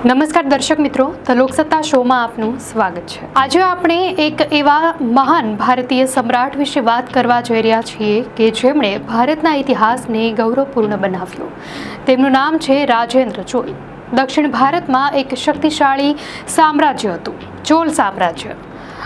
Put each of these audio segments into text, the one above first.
નમસ્કાર દર્શક મિત્રો, ધ લોકસત્તા શોમાં આપનું સ્વાગત છે। આજે આપણે એક એવા મહાન ભારતીય સમ્રાટ વિશે વાત કરવા જઈ રહ્યા છીએ કે જેમણે ભારતના ઇતિહાસને ગૌરવપૂર્ણ બનાવ્યો। તેમનું નામ છે રાજેન્દ્ર ચોલ। દક્ષિણ ભારતમાં એક શક્તિશાળી સામ્રાજ્ય હતું, ચોલ સામ્રાજ્ય।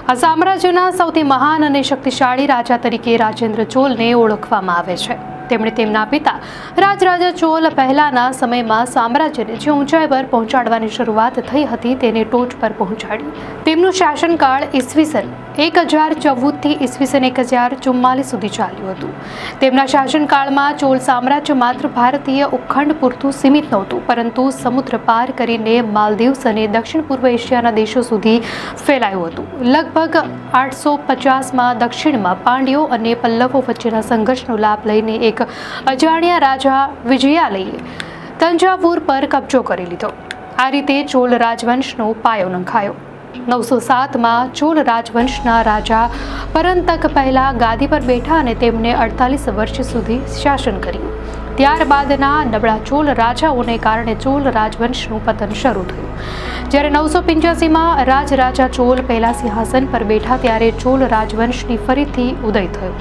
આ સામ્રાજ્યના સૌથી મહાન અને શક્તિશાળી રાજા તરીકે રાજેન્દ્ર ચોલને ઓળખવામાં આવે છે। તેમણે તેમના પિતા રાજરાજા ચોલ પહેલાના સમયમાં સામ્રાજ્યને જે ઊંચાઈ પર પહોંચાડવાની શરૂઆત થઈ હતી તેને ટોચ પર પહોંચાડી। તેમનું શાસનકાળ ઈસવીસન 1014 થી ઈસવીસન 1044 સુધી ચાલ્યું હતું। તેમના શાસનકાળમાં ચોલ સામ્રાજ્ય માત્ર ભારતીય ઉપખંડ પૂરતું સીમિત નહોતું, પરંતુ સમુદ્ર પાર કરીને માલદીવ્સ અને દક્ષિણ પૂર્વ એશિયાના દેશો સુધી ફેલાયું હતું। લગભગ 850માં દક્ષિણમાં પાંડ્યો અને પલ્લવો વચ્ચેના સંઘર્ષનો લાભ લઈને એક અજાણ્યા રાજા વિજયાલયે તંજાવુર પર કબજો કરી લીધો। આ રીતે ચોલ રાજવંશનો પાયો નંખાયો। 907માં ચોલ રાજવંશના રાજા પરંતક પહેલા ગાદી પર બેઠા અને તેમણે 48 વર્ષ સુધી શાસન કર્યું। ત્યારબાદના નબળા ચોલ રાજાઓને કારણે ચોલ રાજવંશનું પતન શરૂ થયું। જ્યારે 985માં રાજા ચોલ પહેલા સિંહાસન પર બેઠા ત્યારે ચોલ રાજવંશની ફરીથી ઉદય થયો।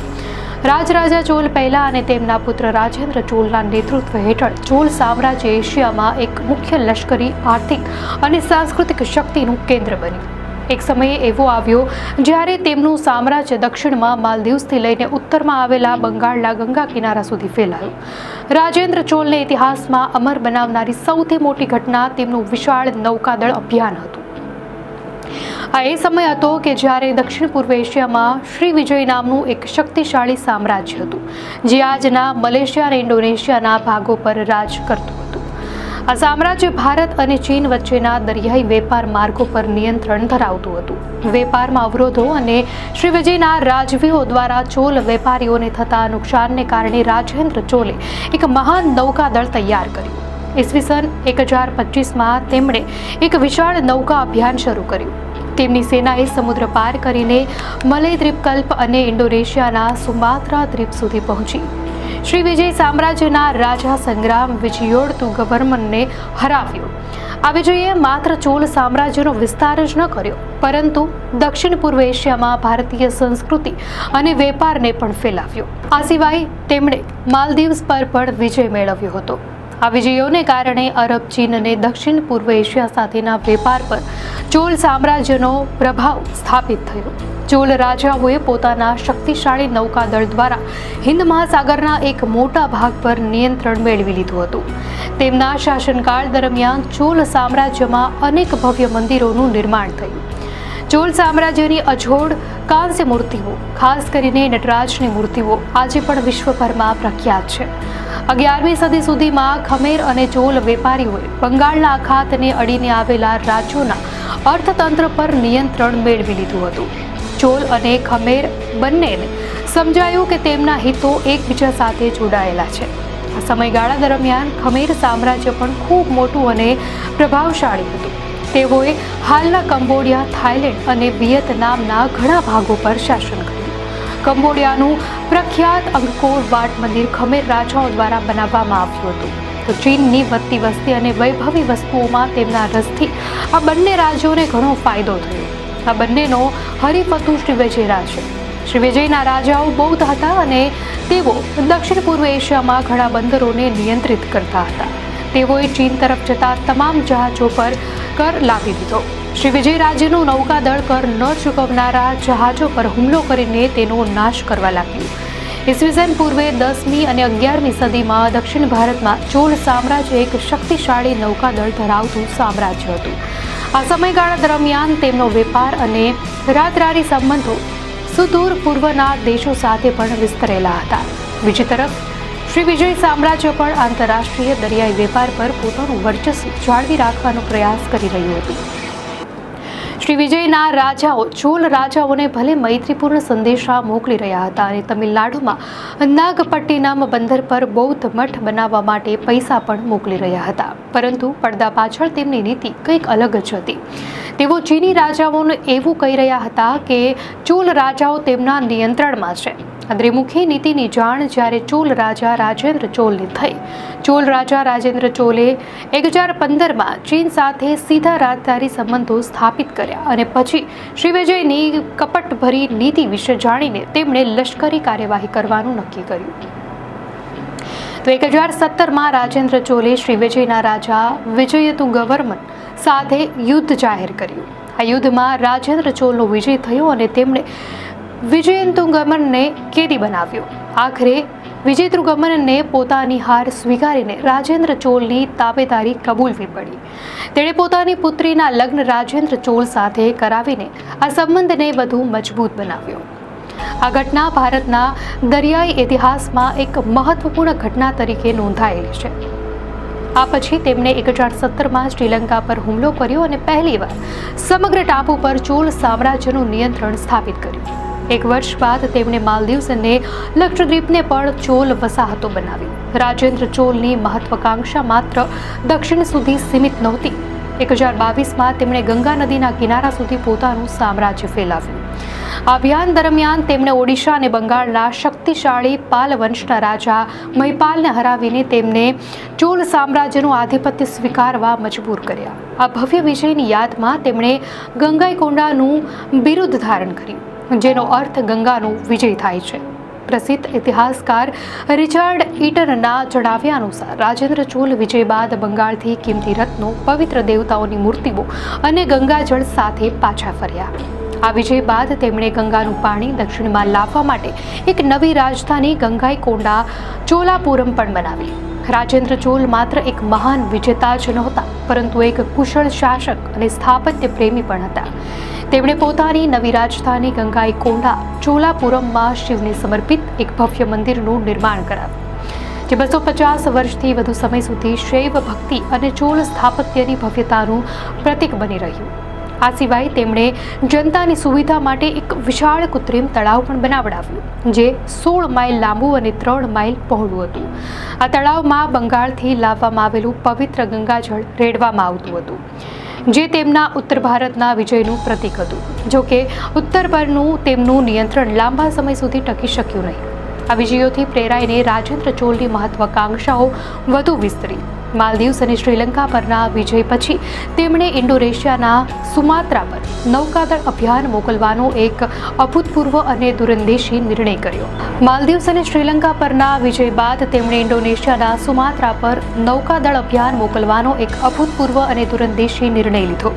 રાજા ચોલ પહેલા અને તેમના પુત્ર રાજેન્દ્ર ચોલના નેતૃત્વ હેઠળ ચોલ સામ્રાજ્ય એશિયામાં એક મુખ્ય લશ્કરી, આર્થિક અને સાંસ્કૃતિક શક્તિનું કેન્દ્ર બન્યું। એક સમયે એવો આવ્યો જ્યારે તેમનું સામ્રાજ્ય દક્ષિણમાં માલદીવ્સથી લઈને ઉત્તરમાં આવેલા બંગાળના ગંગા કિનારા સુધી ફેલાયું। રાજેન્દ્ર ચોલને ઇતિહાસમાં અમર બનાવનારી સૌથી મોટી ઘટના તેમનું વિશાળ નૌકાદળ અભિયાન હતું। આ એ સમય હતો કે જ્યારે દક્ષિણ પૂર્વ એશિયામાં શ્રી વિજય નામનું એક શક્તિશાળી સામ્રાજ્ય હતું, જે આજના મલેશિયા અને ઇન્ડોનેશિયાના ભાગો પર રાજ કરતું હતું। આ સામ્રાજ્ય ભારત અને ચીન વચ્ચેના દરિયાઈ વેપાર માર્ગો પર નિયંત્રણ ધરાવતું હતું। વેપારમાં અવરોધો અને શ્રી વિજયના રાજવીઓ દ્વારા ચોલ વેપારીઓને થતા નુકસાનને કારણે રાજેન્દ્ર ચોલે એક મહાન નૌકાદળ તૈયાર કર્યું। ઈસવીસન 1025માં તેમણે એક વિશાળ નૌકા અભિયાન શરૂ કર્યું। તેમની સેનાએ સમુદ્ર પાર કરીને મલય દ્વીપકલ્પ અને ઇન્ડોનેશિયાના સુમાત્રા દ્વીપ સુધી પહોંચી શ્રી વિજય સામ્રાજ્યના રાજા સંગ્રામ વિજયોડતુંગવર્મનને હરાવ્યો। આ વિજયે માત્ર ચોલ સામ્રાજ્યનો વિસ્તાર જ ન કર્યો, પરંતુ દક્ષિણ પૂર્વ એશિયામાં ભારતીય સંસ્કૃતિ અને વેપારને પણ ફેલાવ્યો। આ સિવાય તેમણે માલદીવ્સ પર પણ વિજય મેળવ્યો હતો। આ વિજયોને કારણે અરબ, ચીન અને દક્ષિણ પૂર્વ એશિયા સાથેના વેપાર પર ચોલ સામ્રાજ્યનો પ્રભાવ સ્થાપિત થયો। ચોલ રાજાઓએ પોતાના શક્તિશાળી નૌકાદળ દ્વારા હિન્દ મહાસાગરના એક મોટા ભાગ પર નિયંત્રણ મેળવી લીધું હતું। તેમના શાસનકાળ દરમિયાન ચોલ સામ્રાજ્યમાં અનેક ભવ્ય મંદિરોનું નિર્માણ થયું। ચોલ સામ્રાજ્યની અજોડ કાંસ્ય મૂર્તિઓ, ખાસ કરીને નટરાજની મૂર્તિઓ, આજે પણ વિશ્વભરમાં પ્રખ્યાત છે। 11મી સદી સુધીમાં ખમેર અને ચોલ વેપારીઓએ બંગાળના અખાતને અડીને આવેલા રાજ્યોના અર્થતંત્ર પર નિયંત્રણ મેળવી લીધું હતું। ચોલ અને ખમેર બંનેને સમજાયું કે તેમના હિતો એકબીજા સાથે જોડાયેલા છે। આ સમયગાળા દરમિયાન ખમેર સામ્રાજ્ય પણ ખૂબ મોટું અને પ્રભાવશાળી હતું। તેઓએ હાલના કંબોડિયા, થાઇલેન્ડ અને વિયેતનામના ઘણા ભાગો પર શાસન કર્યું। કંબોડિયાનું પ્રખ્યાત અંગકોર વાટ મંદિર ખમેર રાજાઓ દ્વારા બનાવવામાં આવ્યું હતું। તો ચીનની વધતી વસ્તી અને વૈભવી વસ્તુઓમાં તેમના રસથી આ બંને રાજ્યોને ઘણો ફાયદો થયો। આ બંનેનો હરીફ હતું શ્રી વિજય રાજ્ય। શ્રી વિજયના રાજાઓ બૌદ્ધ હતા અને તેઓ દક્ષિણ પૂર્વ એશિયામાં ઘણા બંદરોને નિયંત્રિત કરતા હતા। તેઓએ ચીન તરફ જતા તમામ જહાજો પર કર લાદી દીધો। શ્રી વિજય રાજ્યનું નૌકાદળ કર ન ચૂકવનારા જહાજો પર હુમલો કરીને તેનો નાશ કરવા લાગ્યું। ઈસવીસન પૂર્વે 10મી અને 11મી સદીમાં દક્ષિણ ભારતમાં ચોલ સામ્રાજ્ય એક શક્તિશાળી નૌકાદળ ધરાવતું સામ્રાજ્ય હતું। આ સમયગાળા દરમિયાન તેમનો વેપાર અને રાજદ્વારી સંબંધો સુદૂર પૂર્વના દેશો સાથે પણ વિસ્તરેલા હતા। બીજી તરફ શ્રી વિજય સામ્રાજ્ય પણ આંતરરાષ્ટ્રીય દરિયાઈ વેપાર પર પોતાનું વર્ચસ્વ જાળવી રાખવાનો પ્રયાસ કરી રહ્યું હતું। શ્રી વિજયના રાજાઓ ચોલ રાજાઓને ભલે મૈત્રીપૂર્ણ સંદેશા મોકલી રહ્યા હતા અને તમિલનાડુમાં નાગપટ્ટિનમ બંદર પર બૌદ્ધ મઠ બનાવવા માટે પૈસા પણ મોકલી રહ્યા હતા, પરંતુ પડદા પાછળ તેમની નીતિ કંઈક અલગ જ હતી. તેઓ ચીની રાજાઓને એવું કહી રહ્યા હતા કે ચોલ રાજાઓ તેમના નિયંત્રણમાં છે. દ્વિમુખી નીતિની જાણ જ્યારે ચોલ રાજા રાજેન્દ્ર ચોલને થઈ. ચોલ રાજા રાજેન્દ્ર ચોલે 1015માં ચીન સાથે સીધા રાજદારી સંબંધો સ્થાપિત કર્યા અને પછી શ્રી વિજયની કપટભરી નીતિ વિશે જાણીને તેમણે લશ્કરી કાર્યવાહી કરવાનું નક્કી કર્યું. તો 1017માં રાજેન્દ્ર ચોલે શ્રી વિજયના રાજા વિજયતુંગવર્મન સાથે યુદ્ધ જાહેર કર્યું. આ યુદ્ધમાં રાજેન્દ્ર ચોલનો વિજય થયો અને તેમણે વિજયતુંગમનને કેદી બનાવ્યો. આખરે વિજયતુંગમનને પોતાની હાર સ્વીકારીને રાજેન્દ્ર ચોલની તાબેદારી કબૂલવી પડી. તેણે પોતાની પુત્રીના લગ્ન રાજેન્દ્ર ચોલ સાથે કરાવીને આ સંબંધને વધુ મજબૂત બનાવ્યો. આ ઘટના ભારતના દરિયાઈ ઇતિહાસમાં એક મહત્વપૂર્ણ ઘટના તરીકે નોંધાયેલી છે. આ પછી તેમણે 1017માં શ્રીલંકા પર હુમલો કર્યો અને પહેલીવાર સમગ્ર ટાપુ પર ચોલ સામ્રાજ્યનું નિયંત્રણ સ્થાપિત કર્યું. એક વર્ષ બાદ તેમણે માલદીવ્સ અને લક્ષદ્વીપને પણ ચોલ વસાહતો બનાવી. રાજેન્દ્ર ચોલની મહત્વાકાંક્ષા માત્ર દક્ષિણ સુધી સીમિત નહોતી. 1022માં તેમણે ગંગા નદીના કિનારા સુધી પોતાનું સામ્રાજ્ય ફેલાવ્યું. આ અભિયાન દરમિયાન તેમણે ઓડિશા અને બંગાળના શક્તિશાળી પાલ વંશના રાજા મહિપાલને હરાવીને તેમને ચોલ સામ્રાજ્યનું આધિપત્ય સ્વીકારવા મજબૂર કર્યા. આ ભવ્ય વિજયની યાદમાં તેમણે ગંગાઈકોંડાનું બિરુદ ધારણ કર્યું, જેનો અર્થ ગંગાનો વિજય થાય છે. પ્રસિદ્ધ ઇતિહાસકાર રિચાર્ડ ઈટનના જણાવ્યા અનુસાર રાજેન્દ્ર ચોલ વિજય બાદ બંગાળથી કિંમતી રત્નો, પવિત્ર દેવતાઓની મૂર્તિઓ અને ગંગાજળ સાથે પાછા ફર્યા. આ વિજય બાદ તેમણે ગંગાનું પાણી દક્ષિણમાં લાવવા માટે એક નવી રાજધાની ગંગાઈકોંડા ચોલાપુરમ પણ બનાવી. રાજેન્દ્ર ચોલ માત્ર એક મહાન વિજેતા જ નહોતા, પરંતુ એક કુશળ શાસક અને સ્થાપત્ય પ્રેમી પણ હતા. તેમણે પોતાની નવી રાજધાની ગંગાઈકોંડા ચોલાપુરમમાં શિવને સમર્પિત એક ભવ્ય મંદિરનું નિર્માણ કરાવ્યું, જે 250 વર્ષથી વધુ સમય સુધી શૈવ ભક્તિ અને ચોલ સ્થાપત્યની ભવ્યતાનું પ્રતીક બની રહ્યું. આ સિવાય તેમણે જનતાની સુવિધા માટે એક વિશાળ કૃત્રિમ તળાવ પણ બનાવડાવ્યું, જે 16 માઇલ લાંબુ અને 3 માઇલ પહોળું હતું. આ તળાવમાં બંગાળથી લાવવામાં આવેલું પવિત્ર ગંગાજળ રેડવામાં આવતું હતું, જે તેમના ઉત્તર ભારતના વિજયનું પ્રતીક હતું. જો કે ઉત્તર પરનું તેમનું નિયંત્રણ લાંબા સમય સુધી ટકી શક્યું નહીં. આ વિજયોથી પ્રેરાઈને રાજેન્દ્ર ચોલની મહત્વાકાંક્ષાઓ વધુ વિસ્તરી. માલદીવ્સ અને શ્રીલંકા પરના વિજય પછી તેમણે ઇન્ડોનેશિયાના સુમાત્રા પર નૌકાદળ અભિયાન મોકલવાનો એક અભૂતપૂર્વ અને દૂરંદેશી નિર્ણય કર્યો. માલદીવ્સ અને શ્રીલંકા પરના વિજય બાદ તેમણે ઇન્ડોનેશિયાના સુમાત્રા પર નૌકાદળ અભિયાન મોકલવાનો એક અભૂતપૂર્વ અને દૂરંદેશી નિર્ણય લીધો,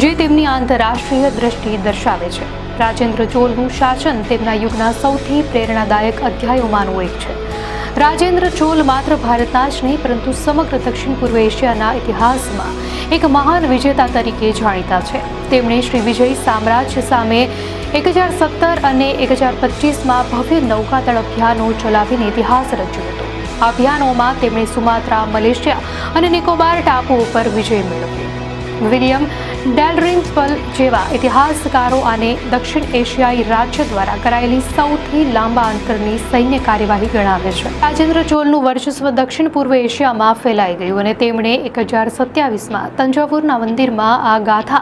જે તેમની આંતરરાષ્ટ્રીય દ્રષ્ટિ દર્શાવે છે. રાજેન્દ્ર ચોલનું શાસન તેમના યુગના સૌથી પ્રેરણાદાયક અધ્યાયોમાંનું એક છે. રાજેન્દ્ર ચોલ માત્ર ભારતના જ નહીં, પરંતુ સમગ્ર દક્ષિણ પૂર્વ એશિયાના ઇતિહાસમાં એક મહાન વિજેતા તરીકે જાણીતા છે. તેમણે શ્રી વિજય સામ્રાજ્ય સામે 1017 અને 1025માં ભવ્ય નૌકાદળ અભિયાનો ચલાવીને ઇતિહાસ રચ્યો હતો. આ અભિયાનોમાં તેમણે સુમાત્રા, મલેશિયા અને નિકોબાર ટાપુઓ પર વિજય મેળવ્યો. વિલિયમ ડેલરિમ્પલ જેવા ઇતિહાસકારો આને દક્ષિણ એશિયાઈ રાજ્ય દ્વારા કરાયેલી સૌથી લાંબા અંતરની સૈન્ય કાર્યવાહી ગણાવે છે. રાજેન્દ્ર ચોલનું વર્ચસ્વ દક્ષિણ પૂર્વ એશિયામાં ફેલાઈ ગયું અને તેમણે 1027માં તંજાવુરના મંદિરમાં આ ગાથા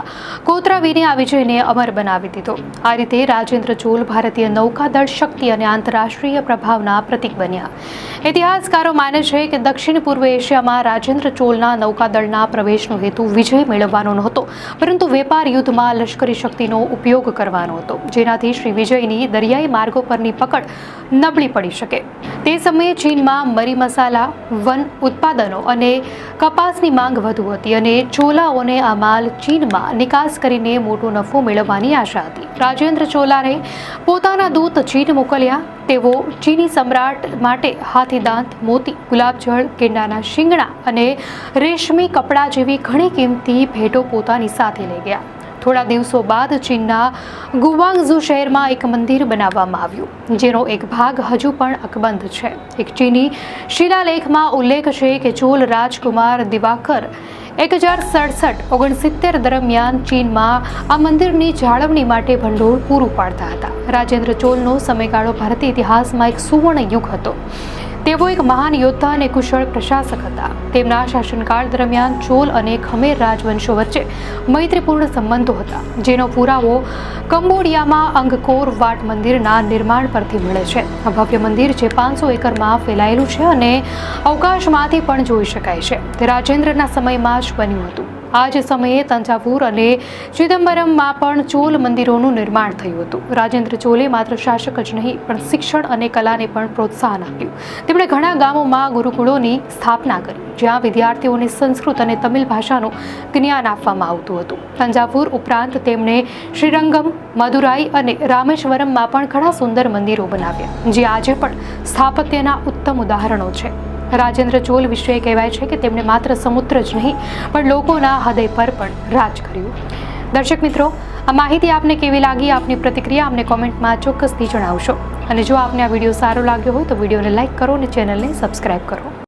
કોતરાવીને આ વિજયને અમર બનાવી દીધો. આ રીતે રાજેન્દ્ર ચોલ ભારતીય નૌકાદળ શક્તિ અને આંતરરાષ્ટ્રીય પ્રભાવના પ્રતીક બન્યા. ઇતિહાસકારો માને છે કે દક્ષિણ પૂર્વ એશિયામાં રાજેન્દ્ર ચોલના નૌકાદળના પ્રવેશનો હેતુ વિજય મેળવવાનો નહોતો, પરંતુ વેપાર યુદ્ધમાં લશ્કરી શક્તિનો ઉપયોગ કરવાનો હતો, જેનાથી શ્રી વિજયની દરિયાઈ માર્ગો પરની પકડ નબળી પડી શકે. તે સમયે ચીનમાં મરી મસાલા, વન ઉત્પાદનો અને કપાસની માંગ વધુ હતી અને ચોલાઓને આ માલ ચીનમાં નિકાસ કરીને મોટો નફો મેળવવાની આશા હતી. રાજેન્દ્ર ચોલાને પોતાના દૂત ચીન મોકલ્યા. તેઓ ચીની સમ્રાટ માટે હાથીદાંત, મોતી, ગુલાબજળ, ગેંડાના શિંગડા અને રેશમી કપડાં જેવી ઘણી કિંમતી ભેટો પોતાની સાથે લઈ ગયા. થોડા દિવસો બાદ ચીનના ગુવાંગઝુ શહેરમાં એક મંદિર બનાવવામાં આવ્યું, જેનો એક ભાગ હજુ પણ અકબંધ છે. એક ચીની શિલાલેખમાં ઉલ્લેખ છે કે ચોલ રાજકુમાર દિવાકર 1067-69 દરમિયાન ચીનમાં આ મંદિરની જાળવણી માટે ભંડોળ પૂરું પાડતા હતા. રાજેન્દ્ર ચોલનો સમયગાળો ભારતીય ઇતિહાસમાં એક સુવર્ણ યુગ હતો. તેઓ એક મહાન યોદ્ધા અને કુશળ પ્રશાસક હતા. તેમના શાસનકાળ દરમિયાન ચોલ અને ખમેર રાજવંશો વચ્ચે મૈત્રીપૂર્ણ સંબંધો હતા, જેનો પુરાવો કંબોડિયામાં અંગકોર વાટ મંદિરના નિર્માણ પરથી મળે છે. આ ભવ્ય મંદિર જે 500 એકરમાં ફેલાયેલું છે અને અવકાશમાંથી પણ જોઈ શકાય છે, તે રાજેન્દ્રના સમયમાં જ બન્યું હતું. આ જ સમયે તંજાવુર અને ચિદમ્બરમમાં પણ ચોલ મંદિરોનું નિર્માણ થયું હતું. રાજેન્દ્ર ચોલે માત્ર શાસક જ નહીં પણ શિક્ષણ અને કલાને પણ પ્રોત્સાહન આપ્યું. તેમણે ઘણા ગામોમાં ગુરુકુળોની સ્થાપના કરી, જ્યાં વિદ્યાર્થીઓને સંસ્કૃત અને તમિલ ભાષાનું જ્ઞાન આપવામાં આવતું હતું. તંજાવુર ઉપરાંત તેમણે શ્રીરંગમ, મદુરાઈ અને રામેશ્વરમમાં પણ ઘણા સુંદર મંદિરો બનાવ્યા, જે આજે પણ સ્થાપત્યના ઉત્તમ ઉદાહરણો છે. રાજેન્દ્ર ચોલ વિશે કહેવાય છે કે તેમણે માત્ર સમુદ્ર જ નહીં પણ લોકોના હૃદય પર પણ રાજ કર્યું. દર્શક મિત્રો, આ માહિતી આપને કેવી લાગી? આપની પ્રતિક્રિયા અમને કોમેન્ટમાં ચોક્કસથી જણાવશો. અને જો આપને આ વિડીયો સારો લાગ્યો હોય તો વિડીયોને લાઇક કરો અને ચેનલને સબસ્ક્રાઇબ કરો.